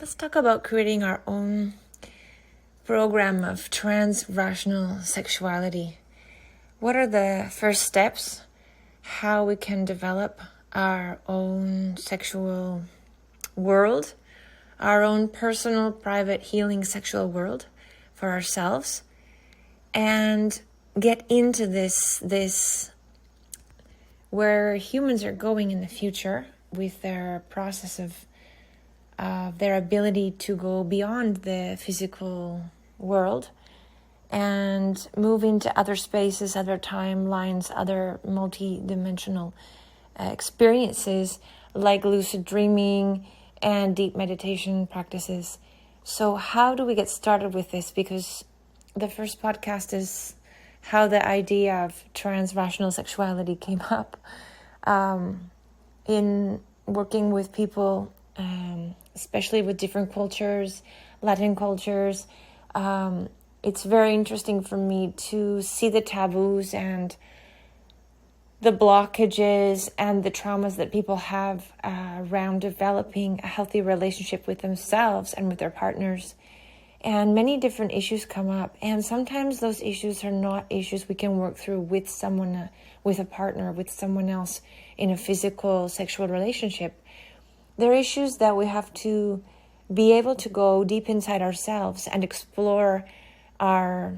let's talk about creating our own program of trans-rational sexuality. What are the first steps? How we can develop our own sexual world, our own personal, private, healing sexual world for ourselves, and get into this where humans are going in the future with their process of their ability to go beyond the physical world and move into other spaces, other timelines, other multi-dimensional experiences like lucid dreaming and deep meditation practices. So how do we get started with this? Because the first podcast is how the idea of trans-rational sexuality came up in working with people, especially with different cultures, Latin cultures. It's very interesting for me to see the taboos and the blockages and the traumas that people have around developing a healthy relationship with themselves and with their partners. And many different issues come up. And sometimes those issues are not issues we can work through with someone, with a partner, with someone else in a physical sexual relationship. They're issues that we have to be able to go deep inside ourselves and explore our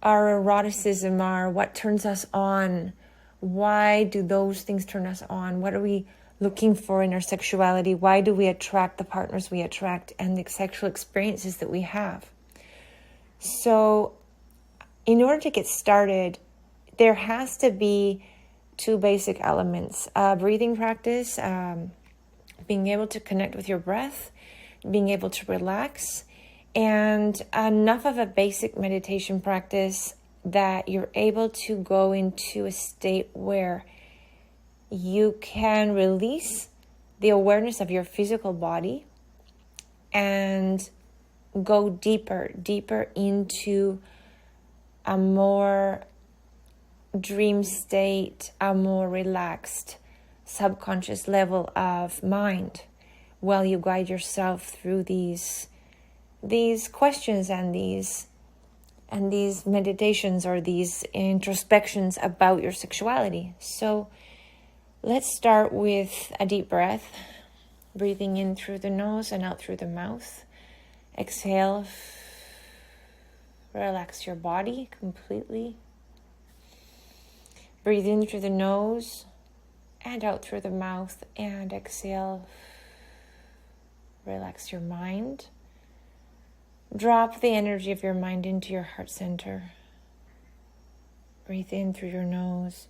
eroticism, what turns us on. Why do those things turn us on? What are we looking for in our sexuality? Why do we attract the partners we attract and the sexual experiences that we have? So in order to get started, there has to be two basic elements. Breathing practice, being able to connect with your breath, being able to relax, and enough of a basic meditation practice that you're able to go into a state where you can release the awareness of your physical body and go deeper into a more dream state, a more relaxed subconscious level of mind while you guide yourself through these questions and these meditations or these introspections about your sexuality. So let's start with a deep breath, breathing in through the nose and out through the mouth. Exhale, relax your body completely. Breathe in through the nose and out through the mouth, and exhale, relax your mind. Drop the energy of your mind into your heart center. Breathe in through your nose,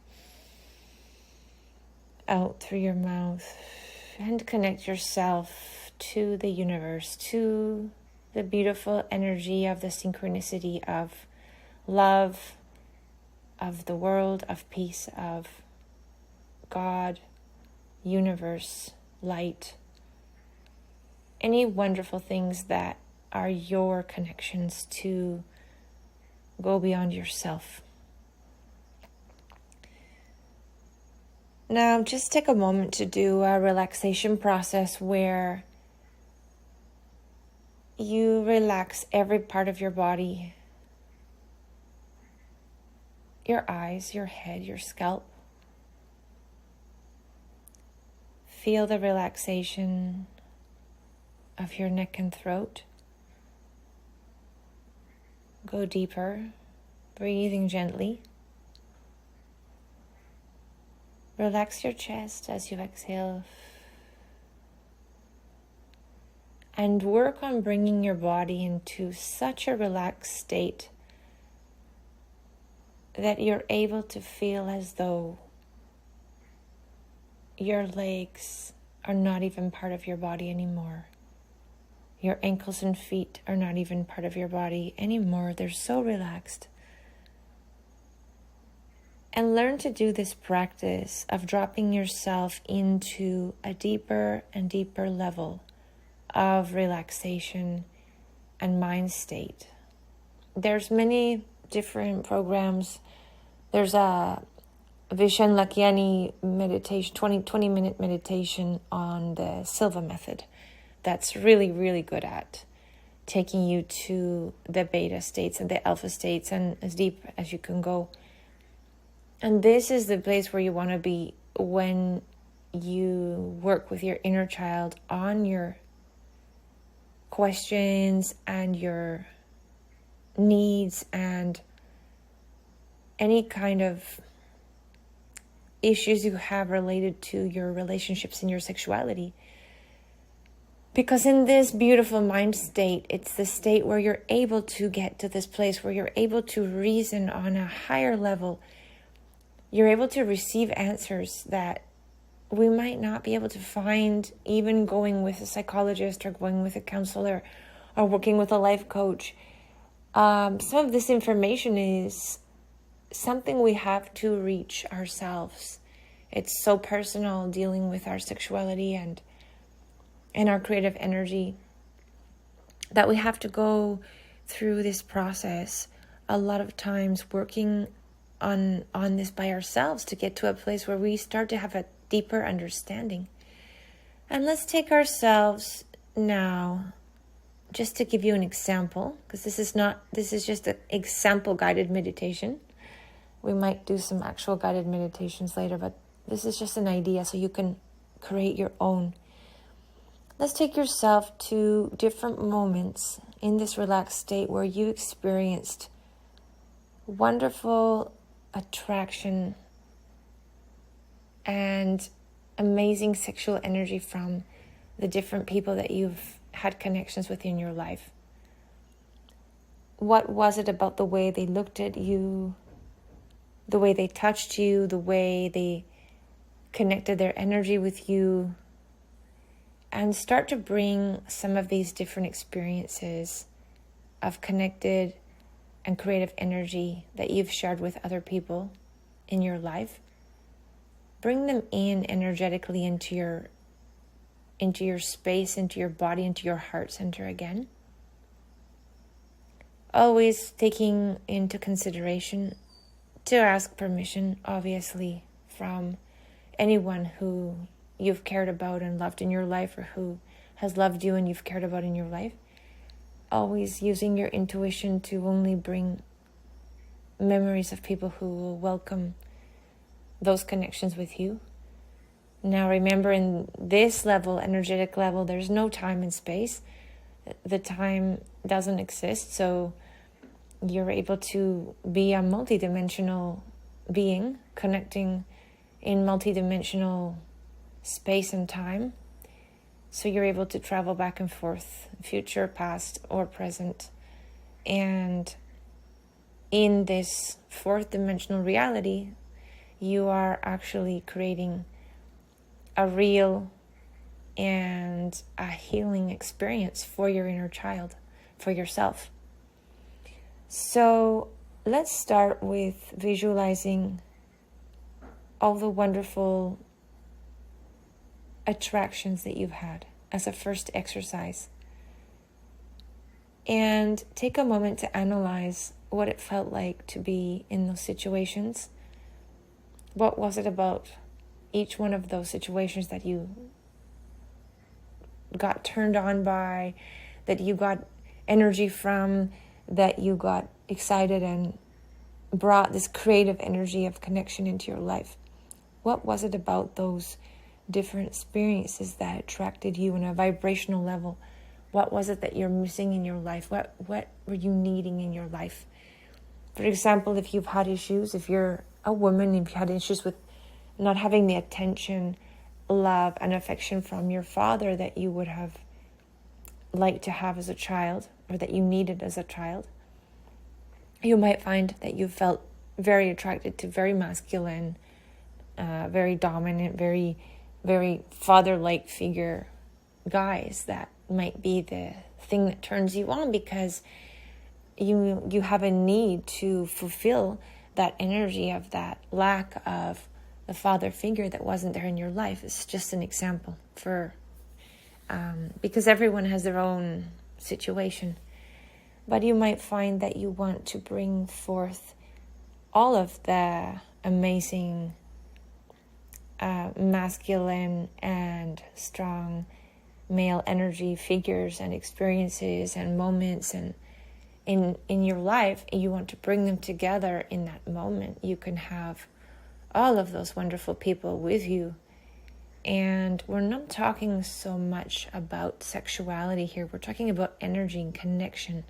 out through your mouth, and connect yourself to the universe, to the beautiful energy of the synchronicity of love, of the world, of peace, of God, universe, light, any wonderful things that are your connections to go beyond yourself. Now, just take a moment to do a relaxation process where you relax every part of your body, your eyes, your head, your scalp. Feel the relaxation of your neck and throat. Go deeper, breathing gently. Relax your chest as you exhale. And work on bringing your body into such a relaxed state that you're able to feel as though your legs are not even part of your body anymore. Your ankles and feet are not even part of your body anymore. They're so relaxed. And learn to do this practice of dropping yourself into a deeper and deeper level of relaxation and mind state. There's many different programs. There's a Vishen Lakiani meditation, 20-minute meditation on the Silva method that's really, really good at taking you to the beta states and the alpha states and as deep as you can go. And this is the place where you want to be when you work with your inner child on your questions and your needs and any kind of issues you have related to your relationships and your sexuality. Because in this beautiful mind state, it's the state where you're able to get to this place where you're able to reason on a higher level. You're able to receive answers that we might not be able to find even going with a psychologist or going with a counselor or working with a life coach. Some of this information is something we have to reach ourselves. It's so personal, dealing with our sexuality and our creative energy, that we have to go through this process a lot of times working on this by ourselves to get to a place where we start to have a deeper understanding. And let's take ourselves now, just to give you an example, because this is just an example guided meditation. We might do some actual guided meditations later, but this is just an idea so you can create your own. Let's take yourself to different moments in this relaxed state where you experienced wonderful attraction and amazing sexual energy from the different people that you've had connections with in your life. What was it about the way they looked at you, the way they touched you, the way they connected their energy with you? And start to bring some of these different experiences of connected and creative energy that you've shared with other people in your life. Bring them in energetically into your space, into your body, into your heart center again. Always taking into consideration to ask permission, obviously, from anyone who you've cared about and loved in your life, or who has loved you and you've cared about in your life. Always using your intuition to only bring memories of people who will welcome those connections with you. Now remember, in this level, energetic level, there's no time and space. The time doesn't exist, so you're able to be a multidimensional being, connecting in multidimensional space and time. So you're able to travel back and forth, future, past, or present. And in this fourth dimensional reality, you are actually creating a real and a healing experience for your inner child, for yourself. So let's start with visualizing all the wonderful attractions that you've had as a first exercise. And take a moment to analyze what it felt like to be in those situations. What was it about each one of those situations that you got turned on by, that you got energy from, that you got excited and brought this creative energy of connection into your life? What was it about those different experiences that attracted you on a vibrational level? What was it that you're missing in your life? What were you needing in your life? For example, if you've had issues, if you're a woman, if you had issues with not having the attention, love, and affection from your father that you would have liked to have as a child, or that you needed as a child, you might find that you felt very attracted to very masculine, very dominant, very father-like figure guys. That might be the thing that turns you on, because you have a need to fulfill that energy of that lack of the father figure that wasn't there in your life. It's just an example for because everyone has their own situation. But you might find that you want to bring forth all of the amazing masculine and strong male energy figures and experiences and moments and in your life, and you want to bring them together in that moment, you can have all of those wonderful people with you. And we're not talking so much about sexuality here. We're talking about energy and connection.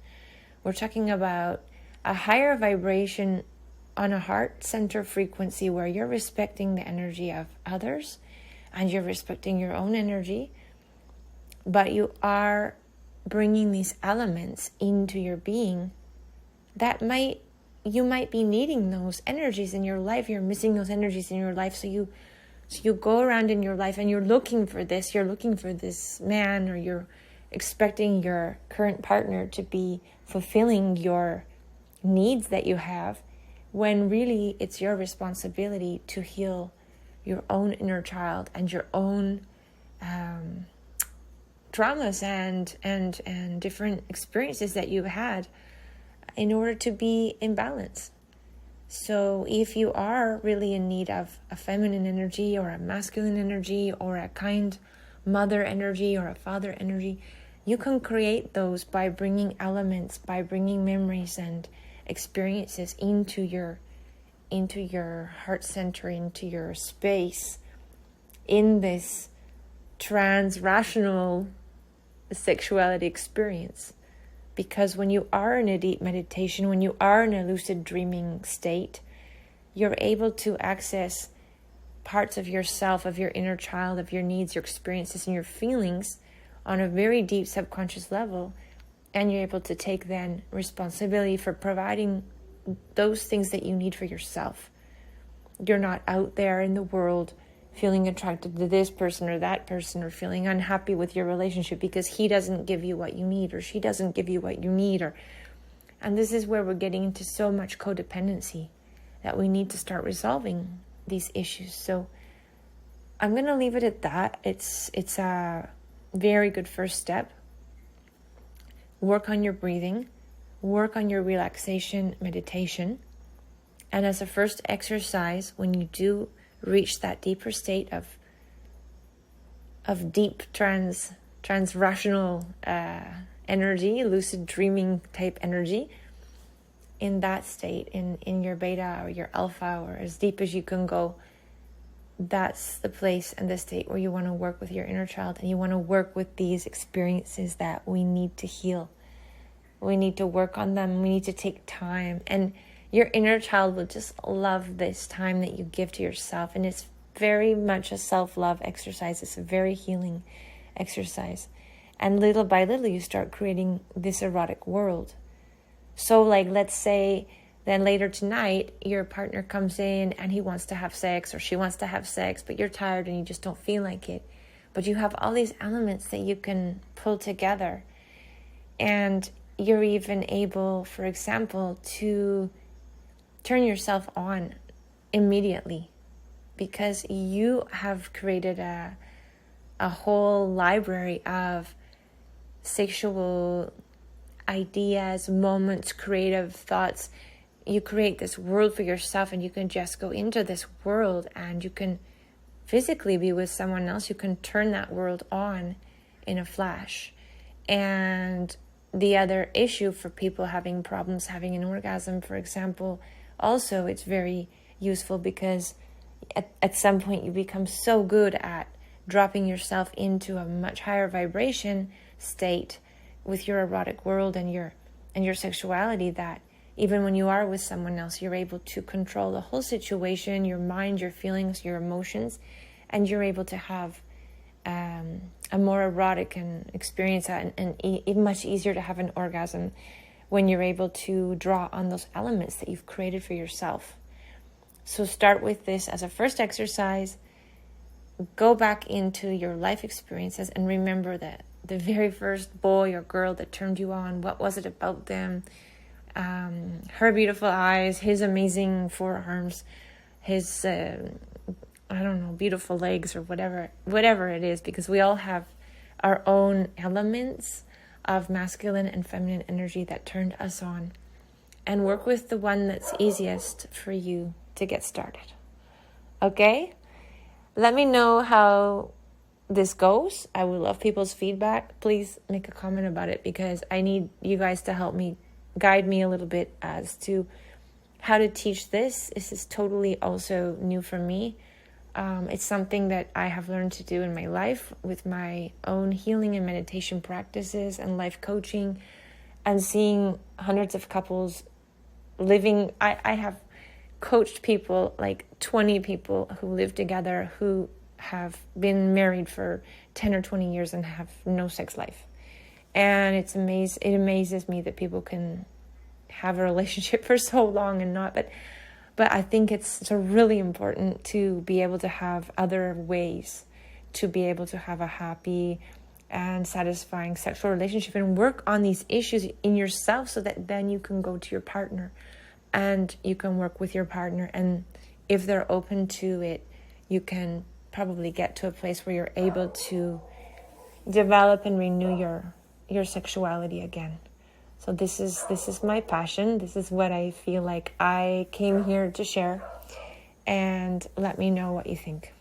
We're talking about a higher vibration on a heart center frequency where you're respecting the energy of others and you're respecting your own energy, but you are bringing these elements into your being that you might be needing those energies in your life. You're missing those energies in your life. So you go around in your life and you're looking for this man, or you're expecting your current partner to be fulfilling your needs that you have, when really it's your responsibility to heal your own inner child and your own traumas and different experiences that you've had in order to be in balance. So if you are really in need of a feminine energy or a masculine energy or a kind mother energy or a father energy, you can create those by bringing elements, by bringing memories and experiences into your heart center, into your space, in this trans-rational sexuality experience. Because when you are in a deep meditation, when you are in a lucid dreaming state, you're able to access parts of yourself, of your inner child, of your needs, your experiences, and your feelings on a very deep subconscious level. And you're able to take then responsibility for providing those things that you need for yourself. You're not out there in the world feeling attracted to this person or that person, or feeling unhappy with your relationship because he doesn't give you what you need, or she doesn't give you what you need. And this is where we're getting into so much codependency that we need to start resolving these issues. So I'm going to leave it at that. It's a very good first step. Work on your breathing, work on your relaxation meditation. And as a first exercise, when you do reach that deeper state of deep trans-rational energy, lucid dreaming type energy, in that state, in your beta or your alpha, or as deep as you can go, that's the place and the state where you want to work with your inner child, and you want to work with these experiences that we need to heal. We need to work on them. We need to take time, and your inner child will just love this time that you give to yourself. And it's very much a self-love exercise. It's a very healing exercise. And little by little, you start creating this erotic world. So like, let's say then later tonight, your partner comes in and he wants to have sex, or she wants to have sex, but you're tired and you just don't feel like it. But you have all these elements that you can pull together. And you're even able, for example, to turn yourself on immediately, because you have created a whole library of sexual ideas, moments, creative thoughts. You create this world for yourself, and you can just go into this world, and you can physically be with someone else. You can turn that world on in a flash. And the other issue for people having problems having an orgasm, for example, also it's very useful, because at some point you become so good at dropping yourself into a much higher vibration state with your erotic world and your sexuality, that even when you are with someone else, you're able to control the whole situation, your mind, your feelings, your emotions, and you're able to have a more erotic and experience, and much easier to have an orgasm when you're able to draw on those elements that you've created for yourself. So start with this as a first exercise. Go back into your life experiences and remember that the very first boy or girl that turned you on, what was it about them? Her beautiful eyes, his amazing forearms, his beautiful legs, or whatever it is, because we all have our own elements of masculine and feminine energy that turned us on. And work with the one that's easiest for you to get started. Okay? Let me know how this goes. I would love people's feedback. Please make a comment about it, because I need you guys to help me, guide me a little bit as to how to teach this. This is totally also new for me. It's something that I have learned to do in my life with my own healing and meditation practices and life coaching, and seeing hundreds of couples living. I have coached people, like 20 people who live together, who have been married for 10 or 20 years and have no sex life. And it amazes me that people can have a relationship for so long and not, but I think it's so really important to be able to have other ways to be able to have a happy and satisfying sexual relationship, and work on these issues in yourself, so that then you can go to your partner and you can work with your partner. And if they're open to it, you can probably get to a place where you're able to develop and renew your sexuality again. So this is my passion. This is what I feel like I came here to share. And let me know what you think.